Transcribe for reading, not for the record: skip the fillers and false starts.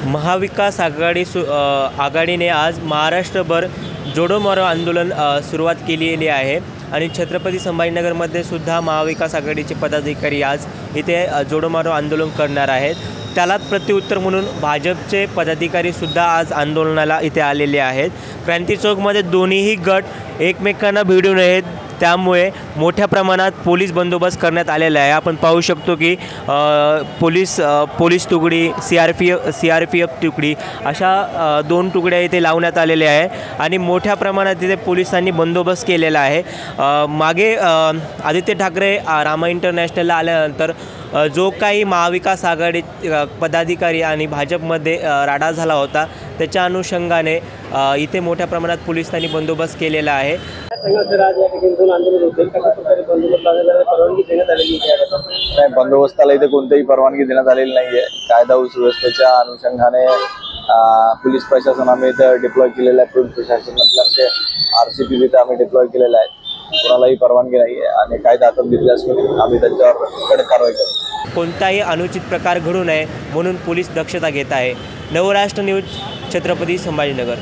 महाविकास आघाडीने आज महाराष्ट्रभर जोडो मारो आंदोलन सुरुवात केलेली आहे आणि छत्रपती संभाजीनगरमध्ये सुद्धा महाविकास आघाडीचे पदाधिकारी आज इथे जोडो मारो आंदोलन करणार आहेत। त्याला प्रत्युत्तर म्हणून भाजपचे पदाधिकारी सुद्धा आज आंदोलनाला इथे आलेले आहेत। क्रांती चौकमध्ये दोन्हीही गट एकमेकांना भिडू नयेत त्यामुळे मोठ्या प्रमाणात पोलीस बंदोबस्त करण्यात आलेला आहे। आपण पाहू शकतो की पोलीस तुकडी सीआरपीएफ तुकडी अशा दोन तुकड्या इथे लावण्यात आलेल्या आहे आणि मोठ्या प्रमाणात इथे पोलिसांनी बंदोबस्त केलेला आहे। मागे आदित्य ठाकरे रामा इंटरनॅशनलला आल्यानंतर जो काही महाविकास आघाडी पदाधिकारी आणि भाजपमध्ये राडा झाला होता त्याच्या अनुषंगाने इथे मोठ्या प्रमाणात पोलिसांनी बंदोबस्त केलेला आहे। बंदोबस्ताला इथे कोणतीही परवानगी देण्यात आलेली नाहीये। कायदा व सुव्यवस्थेच्या अनुषंगाने पोलीस प्रशासन आम्ही इथे डिप्लॉय केलेलं आहे। पोलीस प्रशासनातले आरसीपी इथे आम्ही डिप्लॉय केलेला आहे। कोणालाही परवानगी नाही आहे आणि कायदा हातात घेतल्यास आम्ही त्याच्यावर कडक कारवाई करू। कोणताही अनुचित प्रकार घडू नये म्हणून पोलीस दक्षता घेत आहे। नवराष्ट्र न्यूज, छत्रपती संभाजीनगर।